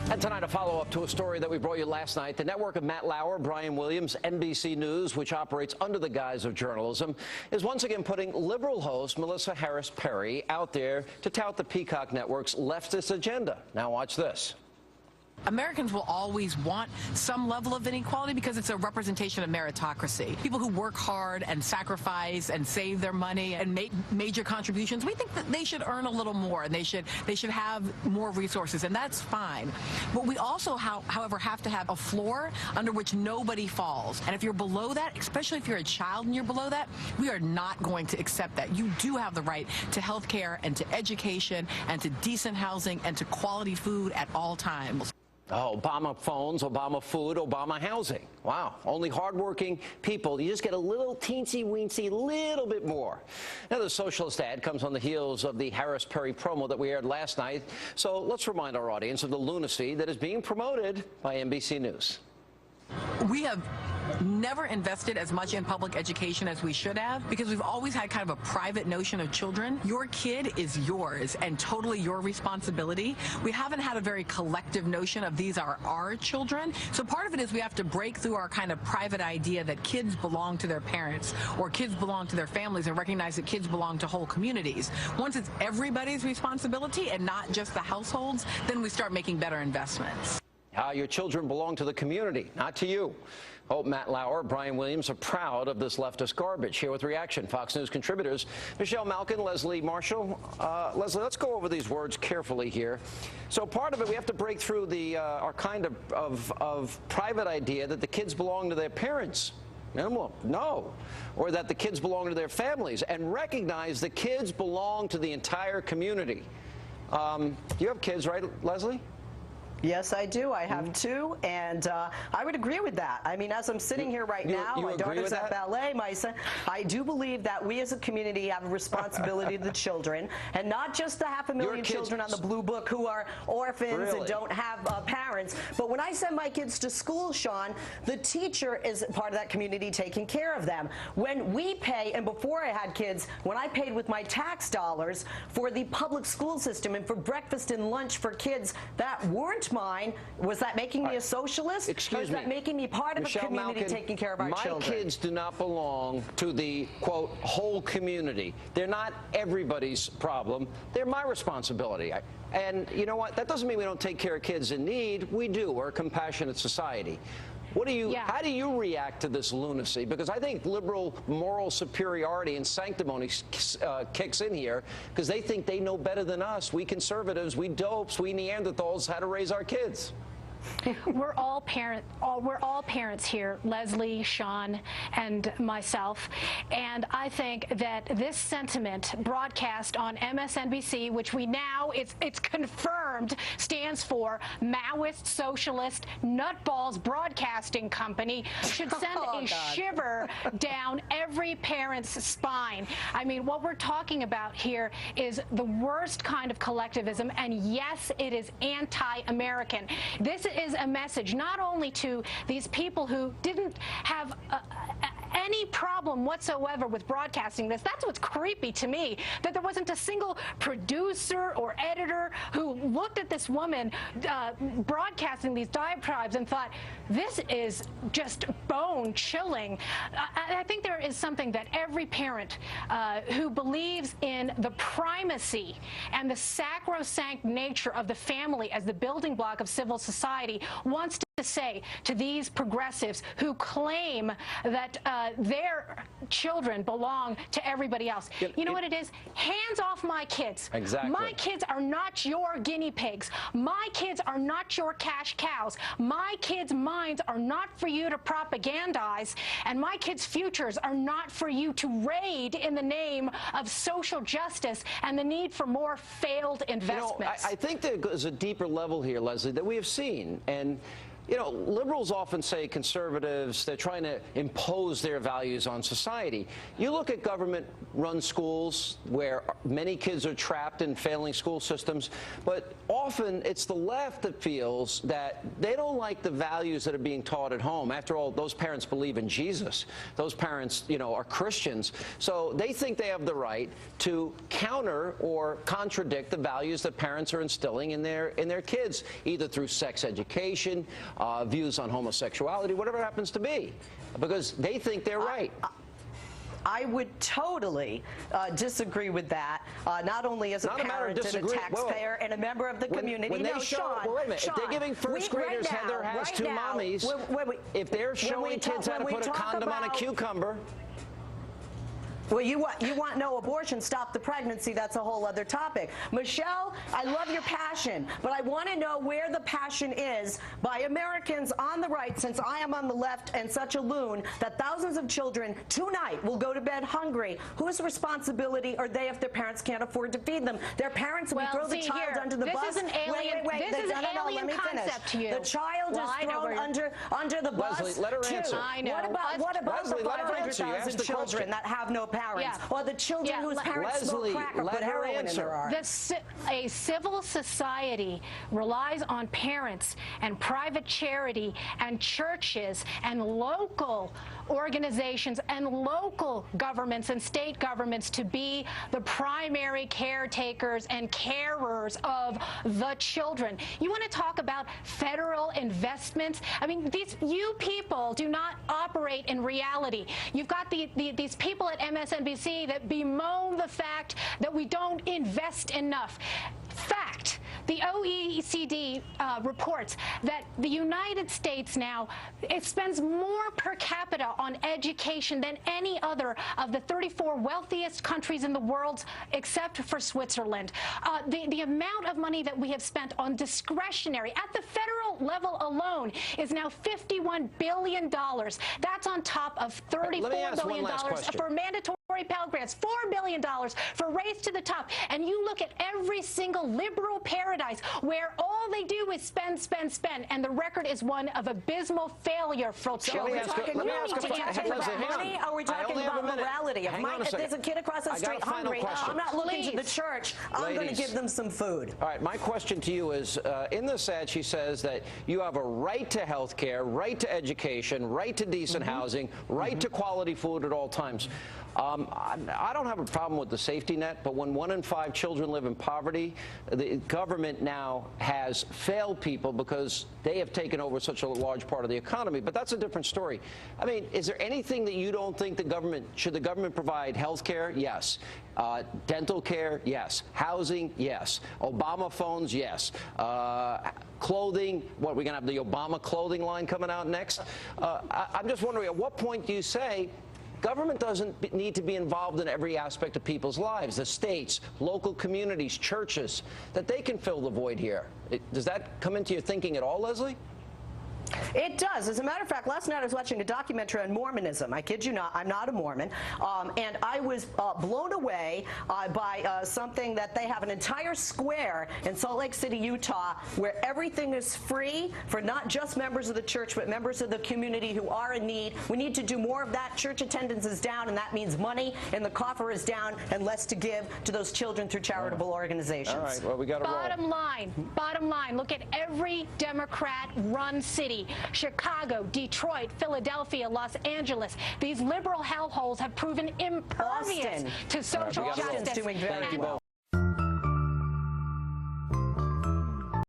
And tonight, a follow-up to a story that we brought you last night. The network of Matt Lauer, Brian Williams, NBC News, which operates under the guise of journalism, is once again putting liberal host Melissa Harris Perry out there to tout the Peacock Network's leftist agenda. Now watch this. Americans will always want some level of inequality because it's a representation of meritocracy. People who work hard and sacrifice and save their money and make major contributions, we think that they should earn a little more and they should have more resources, and that's fine. But we also, however, have to have a floor under which nobody falls. And if you're below that, especially if you're a child and you're below that, we are not going to accept that. You do have the right to health care and to education and to decent housing and to quality food at all times. Oh, Obama phones, Obama food, Obama housing. Wow, only hardworking people. You just get a little teensy-weensy little bit more. Now, the Socialist ad comes on the heels of the Harris Perry promo that we aired last night. So let's remind our audience of the lunacy that is being promoted by NBC News. We have never invested as much in public education as we should have because we've always had kind of a private notion of children. Your kid is yours and totally your responsibility. We haven't had a very collective notion of these are our children. So part of it is we have to break through our kind of private idea that kids belong to their parents or kids belong to their families and recognize that kids belong to whole communities. Once it's everybody's responsibility and not just the households, then we start making better investments. Your children belong to the community, not to you. Hope Matt Lauer, Brian Williams are proud of this leftist garbage. Here with reaction, Fox News contributors Michelle Malkin, Leslie Marshall. Leslie, let's go over these words carefully here. So part of it, we have to break through our kind of private idea that the kids belong to their parents. No. Or that the kids belong to their families, and recognize the kids belong to the entire community. You have kids, right, Leslie? Yes, I do. I have two, and I would agree with that. I mean, as I'm sitting here right now, my daughter's at ballet, my son, I do believe that we as a community have a responsibility to the children, and not just the 500,000 children on the Blue Book who are orphans and don't have parents. But when I send my kids to school, Sean, the teacher is part of that community taking care of them. When we pay, and before I had kids, when I paid with my tax dollars for the public school system and for breakfast and lunch for kids that weren't mine, was that making me a socialist? Excuse me. Or is that making me part of Michelle a community Malkin, taking care of our children? My kids do not belong to the, quote, whole community. They're not everybody's problem. They're my responsibility. And you know what? That doesn't mean we don't take care of kids in need. We do. We're a compassionate society. How do you react to this lunacy? Because I think liberal moral superiority and sanctimony kicks in here because they think they know better than us. We conservatives, we dopes, we Neanderthals, how to raise our kids. We're all parents here, Leslie, Sean, and myself, and I think that this sentiment broadcast on MSNBC, which we now, it's confirmed, stands for Maoist, Socialist, Nutballs Broadcasting Company, should send a shiver down every parent's spine. I mean, what we're talking about here is the worst kind of collectivism, and yes, it is anti-American. This is a message not only to these people who didn't have any problem whatsoever with broadcasting this. That's what's creepy to me, that there wasn't a single producer or editor who looked at this woman broadcasting these diatribes and thought, this is just bone-chilling. I think there is something that every parent who believes in the primacy and the sacrosanct nature of the family as the building block of civil society wants to say to these progressives who claim that their children belong to everybody else. You know what it is? Hands off my kids. Exactly. My kids are not your guinea pigs. My kids are not your cash cows. My kids' minds are not for you to propagandize, and my kids' futures are not for you to raid in the name of social justice and the need for more failed investments. You know, I think there's a deeper level here, Leslie, that we have seen, and You know, liberals often say conservatives, they're trying to impose their values on society. You look at government-run schools where many kids are trapped in failing school systems, but often it's the left that feels that they don't like the values that are being taught at home. After all, those parents believe in Jesus. Those parents, you know, are Christians. So they think they have the right to counter or contradict the values that parents are instilling in their kids, either through sex education, views on homosexuality, whatever it happens to be, because they think they're right. I would totally disagree with that, not only as a parent and a taxpayer and a member of the community. When they show, well, wait a minute, Sean, if they're giving first graders Heather has two mommies, if they're showing kids how to put a condom on a cucumber. Well, you want no abortion, stop the pregnancy, that's a whole other topic. Michelle, I love your passion, but I want to know where the passion is by Americans on the right, since I am on the left and such a loon, that thousands of children tonight will go to bed hungry. Whose responsibility are they if their parents can't afford to feed them? Their parents, we throw the child under the bus. This is an alien, this is an alien concept to you. The child is thrown under the bus. Leslie, let her answer. I know. What about the 500,000 children that have no parents, or the children whose parents smoke crack or put heroin in their arms? A civil society relies on parents and private charity and churches and local organizations and local governments and state governments to be the primary caretakers and carers of the children. You want to talk about federal investments? I mean, you people do not operate in reality. You've got these people at MSNBC that bemoan the fact that we don't invest enough. Fact. The OECD reports that the United States now, it spends more per capita on education than any other of the 34 wealthiest countries in the world, except for Switzerland. The amount of money that we have spent on discretionary at the federal level alone is now $51 billion. That's on top of $34 billion for mandatory Pell Grants, $4 billion for Race to the Top. And you look at every single liberal paradise where all they do is spend, spend, spend, and the record is one of abysmal failure for children. Are we talking about morality? If there's a kid across the street hungry, I'm not looking to the church. I'm going to give them some food. All right, my question to you is, in this ad, she says that you have a right to health care, right to education, right to decent housing, right to quality food at all times. I don't have a problem with the safety net, but when 1 in 5 children live in poverty, the government now has failed people because they have taken over such a large part of the economy. But that's a different story. I mean, is there anything that you don't think should the government provide health care? Yes. Dental care? Yes. Housing? Yes. Obama phones? Yes. Clothing? What, we're going to have the Obama clothing line coming out next? I'm just wondering, at what point do you say government doesn't need to be involved in every aspect of people's lives, the states, local communities, churches, that they can fill the void here? Does that come into your thinking at all, Leslie? It does. As a matter of fact, last night I was watching a documentary on Mormonism. I kid you not, I'm not a Mormon. And I was blown away by something that they have an entire square in Salt Lake City, Utah, where everything is free for not just members of the church, but members of the community who are in need. We need to do more of that. Church attendance is down, and that means money in the coffer is down and less to give to those children through charitable organizations. All right, well, we got to roll. Bottom line, look at every Democrat-run city. Chicago, Detroit, Philadelphia, Los Angeles. These liberal hellholes have proven impervious to social justice. Thank you both.